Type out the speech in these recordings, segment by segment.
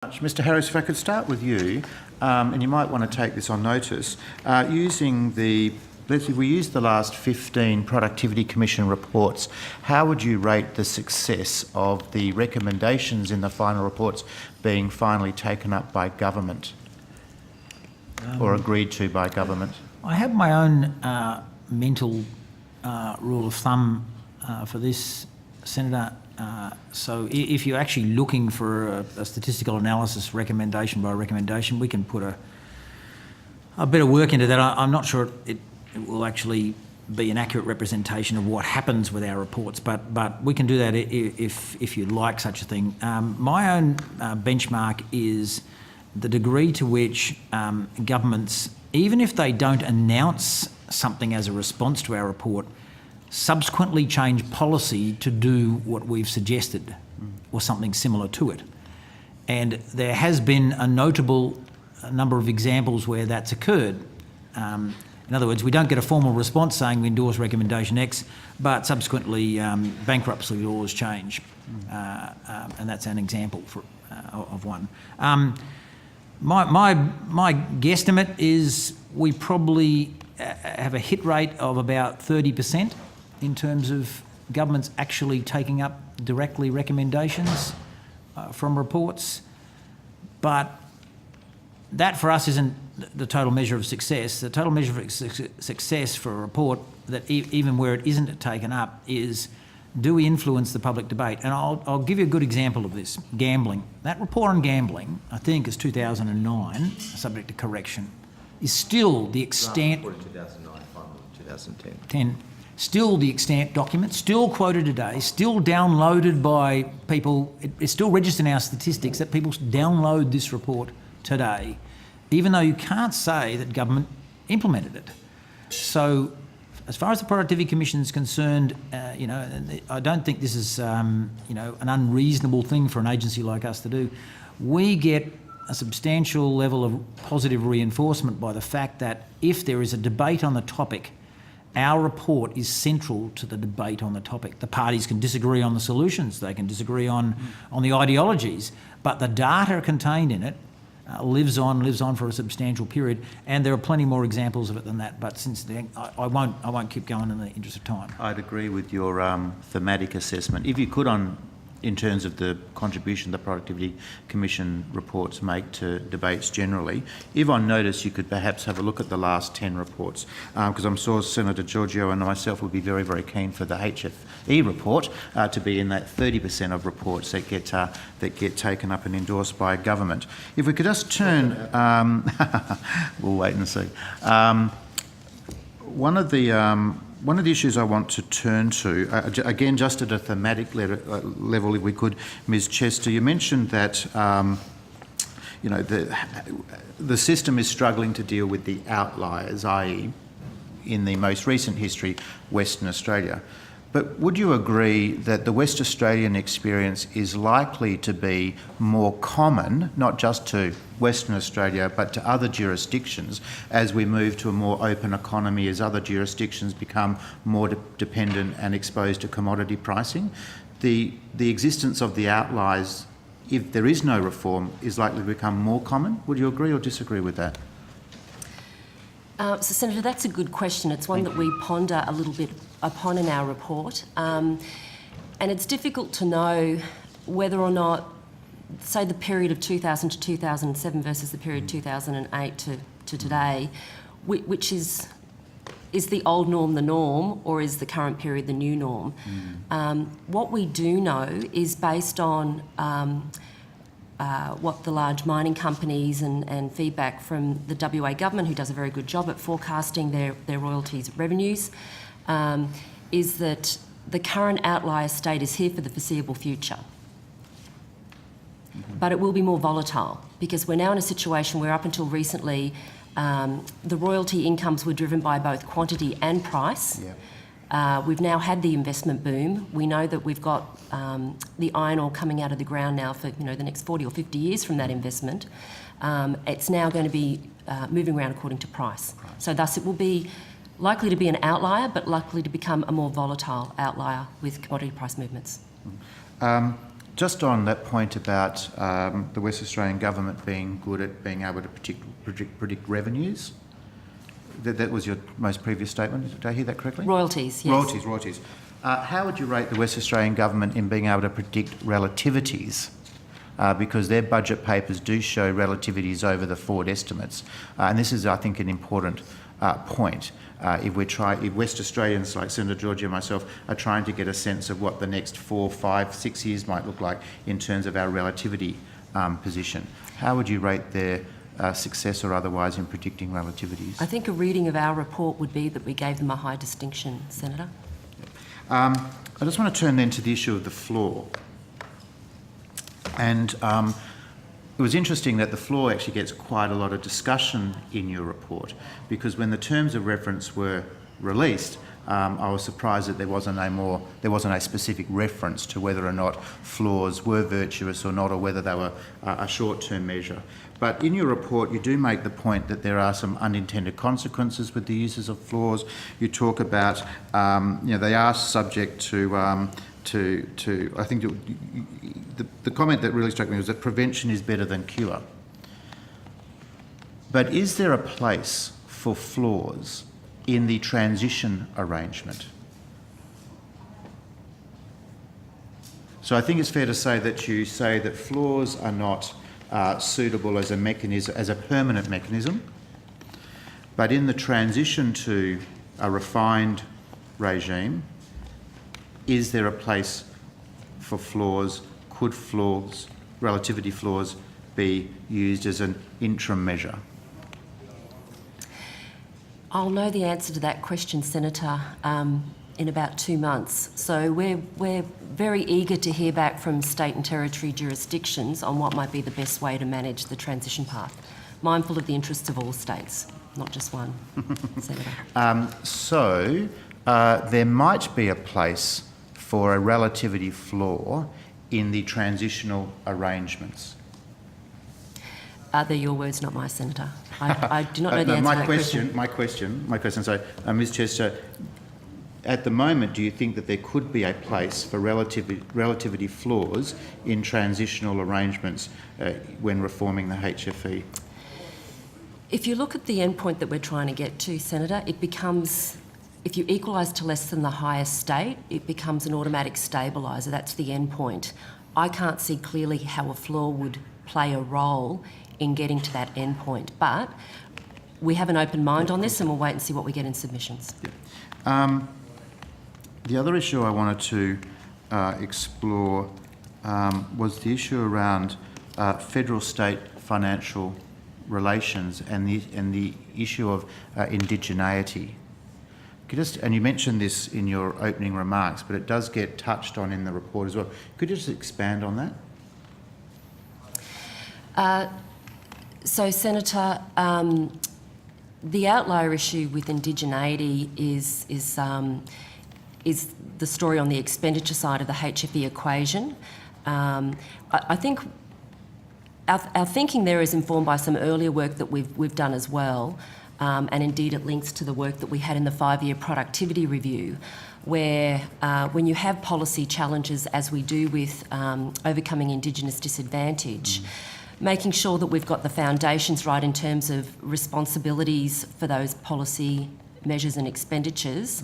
Mr. Harris, if I could start with you, and you might want to take this on notice, if we use the last 15 Productivity Commission reports, how would you rate the success of the recommendations in the final reports being finally taken up by government or agreed to by government? I have my own mental rule of thumb for this, Senator. So if you're actually looking for a statistical analysis recommendation by recommendation, we can put a bit of work into that. I'm not sure it will actually be an accurate representation of what happens with our reports, but we can do that if you'd like such a thing. My own benchmark is the degree to which governments, even if they don't announce something as a response to our report, subsequently change policy to do what we've suggested or something similar to it. And there has been a notable number of examples where that's occurred. In other words, we don't get a formal response saying we endorse recommendation X, but subsequently bankruptcy laws change. And that's an example of one. My guesstimate is we probably have a hit rate of about 30% in terms of governments actually taking up directly recommendations from reports. But that for us isn't the total measure of success. The total measure of success for a report, that even where it isn't taken up, is do we influence the public debate? And I'll give you a good example of this. Gambling. That report on gambling, I think is 2009, subject to correction, is still the extant... 2009, final 2010. 10. Still the extant document, still quoted today, still downloaded by people. It's still registered in our statistics that people download this report today, even though you can't say that government implemented it. So as far as the Productivity Commission is concerned, I don't think this is an unreasonable thing for an agency like us to do. We get a substantial level of positive reinforcement by the fact that if there is a debate on the topic, our report is central to the debate on the topic. The parties can disagree on the solutions, they can disagree on the ideologies, but the data contained in it lives on for a substantial period, and there are plenty more examples of it than that. But since then, I won't keep going in the interest of time. I'd agree with your thematic assessment. If you could, in terms of the contribution the Productivity Commission reports make to debates generally, if on notice you could perhaps have a look at the last 10 reports, because I'm sure Senator Giorgio and myself would be very, very keen for the HFE report to be in that 30% of reports that get taken up and endorsed by government. If we could just turn... we'll wait and see. One of the issues I want to turn to, again, just at a thematic level, if we could, Ms. Chester, you mentioned that the system is struggling to deal with the outliers, i.e., in the most recent history, Western Australia. But would you agree that the West Australian experience is likely to be more common, not just to Western Australia, but to other jurisdictions as we move to a more open economy, as other jurisdictions become more dependent and exposed to commodity pricing? The existence of the outliers, if there is no reform, is likely to become more common. Would you agree or disagree with that? So, Senator, that's a good question. It's one that we ponder a little bit upon in our report. And it's difficult to know whether or not, say, the period of 2000 to 2007 versus the period 2008 to today, which is the old norm the norm, or is the current period the new norm? What we do know is, based on what the large mining companies and feedback from the WA government, who does a very good job at forecasting their royalties revenues, is that the current outlier state is here for the foreseeable future. But it will be more volatile, because we're now in a situation where up until recently the royalty incomes were driven by both quantity and price. Yep. We've now had the investment boom. We know that we've got the iron ore coming out of the ground now for the next 40 or 50 years from that investment. It's now going to be moving around according to price. So thus it will be likely to be an outlier, but likely to become a more volatile outlier with commodity price movements. just on that point about the West Australian government being good at being able to predict revenues, that was your most previous statement. Did I hear that correctly? Royalties, yes. Royalties. How would you rate the West Australian government in being able to predict relativities? Because their budget papers do show relativities over the forward estimates. And this is, I think, an important point. If West Australians like Senator Georgie and myself are trying to get a sense of what the next 4, 5, 6 years might look like in terms of our relativity position, how would you rate their success or otherwise in predicting relativities? I think a reading of our report would be that we gave them a high distinction, Senator. I just want to turn then to the issue of the floor. And it was interesting that the floor actually gets quite a lot of discussion in your report, because when the terms of reference were released, I was surprised that there wasn't a specific reference to whether or not floors were virtuous or not, or whether they were a short-term measure. But in your report, you do make the point that there are some unintended consequences with the uses of floors. You talk about, they are subject to I think the comment that really struck me was that prevention is better than cure. But is there a place for floors in the transition arrangement? So I think it's fair to say that you say that floors are not suitable as a mechanism, as a permanent mechanism, but in the transition to a refined regime, is there a place for floors? Could floors, relativity floors, be used as an interim measure? I'll know the answer to that question, Senator, in about 2 months. So we're very eager to hear back from state and territory jurisdictions on what might be the best way to manage the transition path, mindful of the interests of all states, not just one, Senator. So there might be a place for a relativity floor in the transitional arrangements. They're your words, not mine, Senator. I do not know the answer to that question. My question. So, Ms Chester, at the moment, do you think that there could be a place for relativity floors in transitional arrangements when reforming the HFE? If you look at the endpoint that we're trying to get to, Senator, it becomes, if you equalise to less than the highest state, it becomes an automatic stabiliser. That's the endpoint. I can't see clearly how a floor would play a role in getting to that endpoint, but we have an open mind on this and we'll wait and see what we get in submissions. Yeah. The other issue I wanted to explore was the issue around federal-state financial relations and the issue of indigeneity. And you mentioned this in your opening remarks, but it does get touched on in the report as well. Could you just expand on that? So, Senator, the outlier issue with indigeneity is the story on the expenditure side of the HFE equation. I think our thinking there is informed by some earlier work that we've done as well, and indeed it links to the work that we had in the 5-year productivity review, where when you have policy challenges, as we do with overcoming Indigenous disadvantage, making sure that we've got the foundations right in terms of responsibilities for those policy measures and expenditures.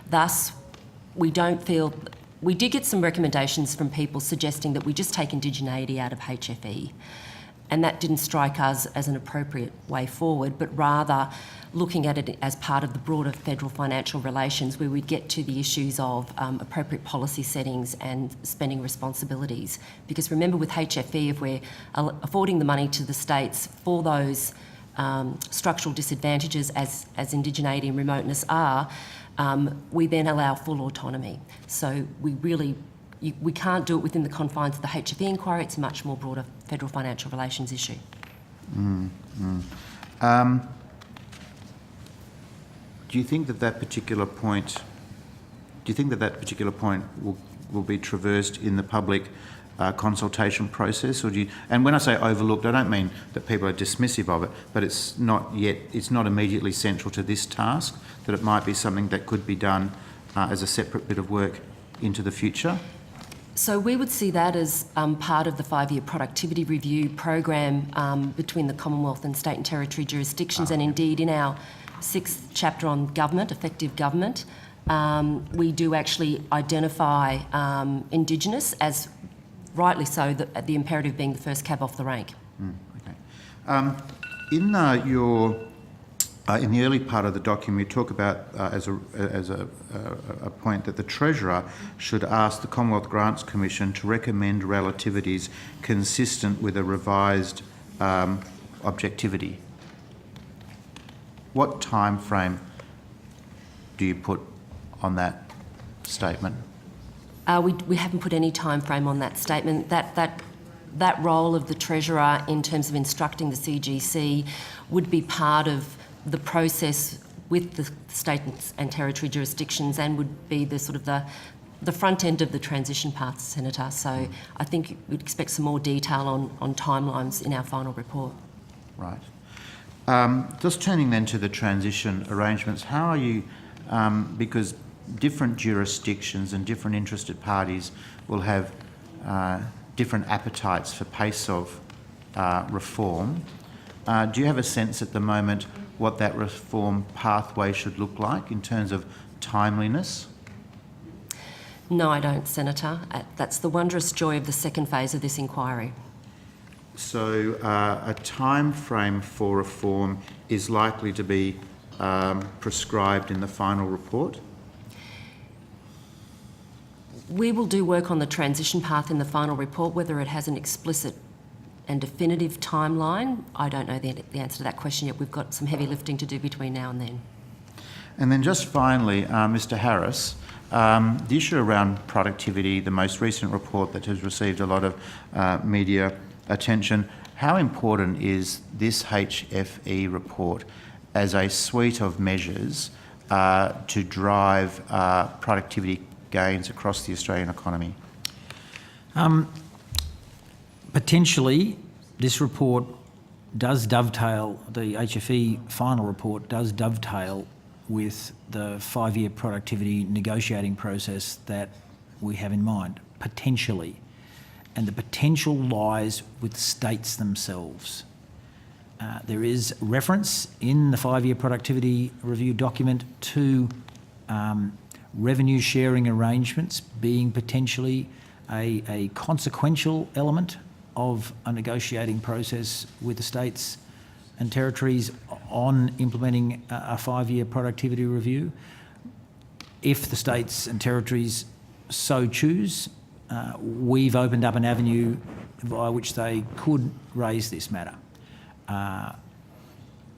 Thus, we don't feel... We did get some recommendations from people suggesting that we just take indigeneity out of HFE, and that didn't strike us as an appropriate way forward, but rather looking at it as part of the broader federal financial relations, where we'd get to the issues of appropriate policy settings and spending responsibilities. Because remember, with HFE, if we're affording the money to the states for those structural disadvantages as indigeneity and remoteness are, we then allow full autonomy. So we can't do it within the confines of the HFE inquiry. It's a much more broader federal financial relations issue. Do you think that particular point will be traversed in the public consultation process, or do you? And when I say overlooked, I don't mean that people are dismissive of it, but it's not immediately central to this task. That it might be something that could be done as a separate bit of work into the future. So we would see that as part of the 5-year productivity review program between the Commonwealth and state and territory jurisdictions, and indeed in our 6th chapter on government, effective government, we do actually identify Indigenous as, rightly so, the imperative being the first cab off the rank. Okay. In in the early part of the document, you talk about as a point that the Treasurer should ask the Commonwealth Grants Commission to recommend relativities consistent with a revised objectivity. What time frame do you put on that statement? We haven't put any time frame on that statement. That role of the Treasurer in terms of instructing the CGC would be part of the process with the state and territory jurisdictions, and would be the sort of the front end of the transition path, Senator. So I think we'd expect some more detail on timelines in our final report. Right. Just turning then to the transition arrangements, how are you, because different jurisdictions and different interested parties will have different appetites for pace of reform. Do you have a sense at the moment what that reform pathway should look like in terms of timeliness? No, I don't, Senator. That's the wondrous joy of the second phase of this inquiry. So a time frame for reform is likely to be prescribed in the final report? We will do work on the transition path in the final report. Whether it has an explicit and definitive timeline, I don't know the answer to that question yet. We've got some heavy lifting to do between now and then. And then just finally, Mr Harris, the issue around productivity, the most recent report that has received a lot of media attention, how important is this HFE report as a suite of measures to drive productivity gains across the Australian economy? Potentially, this report does dovetail, the HFE final report does dovetail with the 5-year productivity negotiating process that we have in mind, potentially. And the potential lies with states themselves. There is reference in the 5-year productivity review document to revenue sharing arrangements being potentially a consequential element of a negotiating process with the states and territories on implementing a 5-year productivity review. If the states and territories so choose, we've opened up an avenue via which they could raise this matter.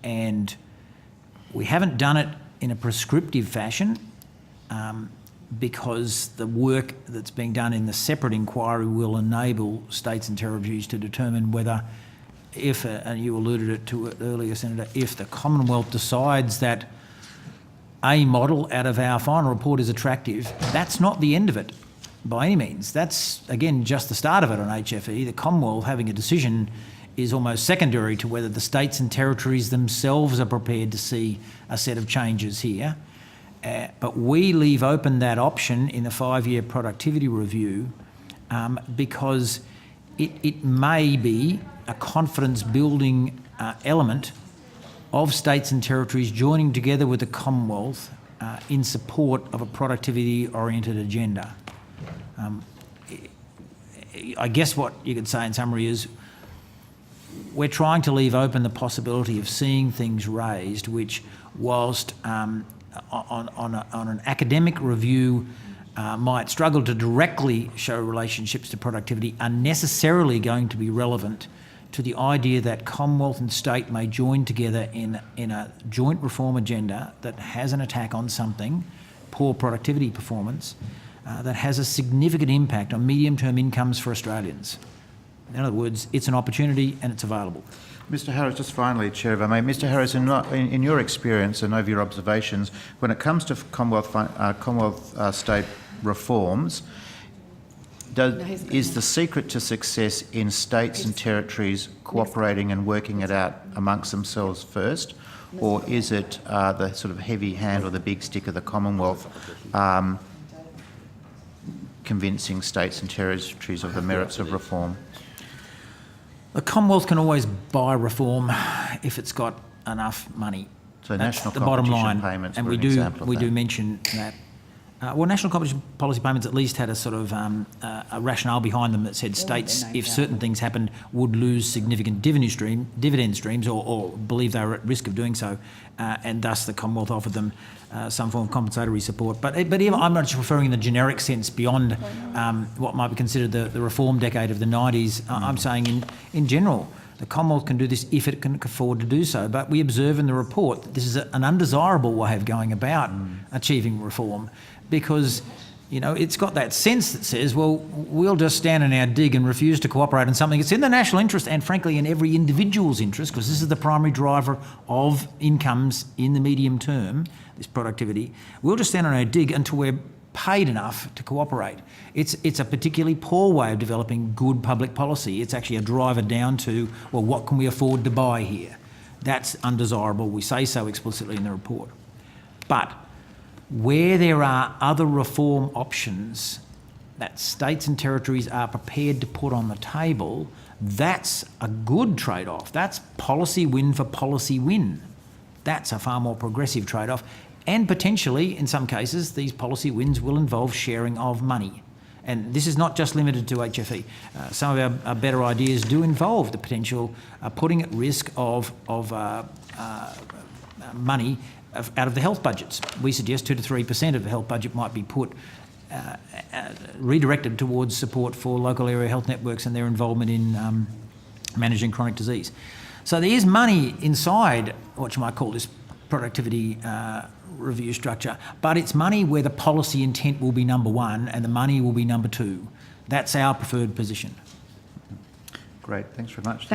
And we haven't done it in a prescriptive fashion because the work that's being done in the separate inquiry will enable states and territories to determine whether, if, and you alluded to it earlier, Senator, if the Commonwealth decides that a model out of our final report is attractive, that's not the end of it by any means. That's, again, just the start of it on HFE. The Commonwealth having a decision is almost secondary to whether the states and territories themselves are prepared to see a set of changes here. But we leave open that option in the 5-year productivity review because it may be a confidence-building element of states and territories joining together with the Commonwealth in support of a productivity-oriented agenda. I guess what you could say in summary is we're trying to leave open the possibility of seeing things raised which, whilst on an academic review might struggle to directly show relationships to productivity, are necessarily going to be relevant to the idea that Commonwealth and state may join together in a joint reform agenda that has an attack on something, poor productivity performance, that has a significant impact on medium-term incomes for Australians. In other words, it's an opportunity and it's available. Mr Harris, just finally, Chair, if I may. Mr Harris, in your experience and over your observations, when it comes to Commonwealth state reforms, is the secret to success in states and territories cooperating and working it out amongst themselves first, or is it the sort of heavy hand or the big stick of the Commonwealth convincing states and territories of the merits of reform? The Commonwealth can always buy reform if it's got enough money. So That's national the bottom competition line, payments and were we an do example of we that. do mention that. Well, national competition policy payments at least had a sort of a rationale behind them that said states, if certain things happened, would lose significant dividend streams or believe they were at risk of doing so, and thus the Commonwealth offered them some form of compensatory support. But even, I'm not just referring in the generic sense beyond what might be considered the reform decade of the 90s. I'm saying in general, the Commonwealth can do this if it can afford to do so. But we observe in the report that this is an undesirable way of going about achieving reform, because, you know, it's got that sense that says, well, we'll just stand in our dig and refuse to cooperate on something that's in the national interest and, frankly, in every individual's interest, because this is the primary driver of incomes in the medium term, this productivity. We'll just stand on our dig until we're paid enough to cooperate. It's a particularly poor way of developing good public policy. It's actually a driver down to, well, what can we afford to buy here? That's undesirable. We say so explicitly in the report. But where there are other reform options that states and territories are prepared to put on the table, that's a good trade-off. That's policy win for policy win. That's a far more progressive trade-off. And potentially, in some cases, these policy wins will involve sharing of money. And this is not just limited to HFE. Some of our better ideas do involve the potential putting at risk of money out of the health budgets. We suggest 2 to 3% of the health budget might be put redirected towards support for local area health networks and their involvement in managing chronic disease. So there is money inside what you might call this productivity review structure, but it's money where the policy intent will be number one and the money will be number two. That's our preferred position. Great, thanks very much.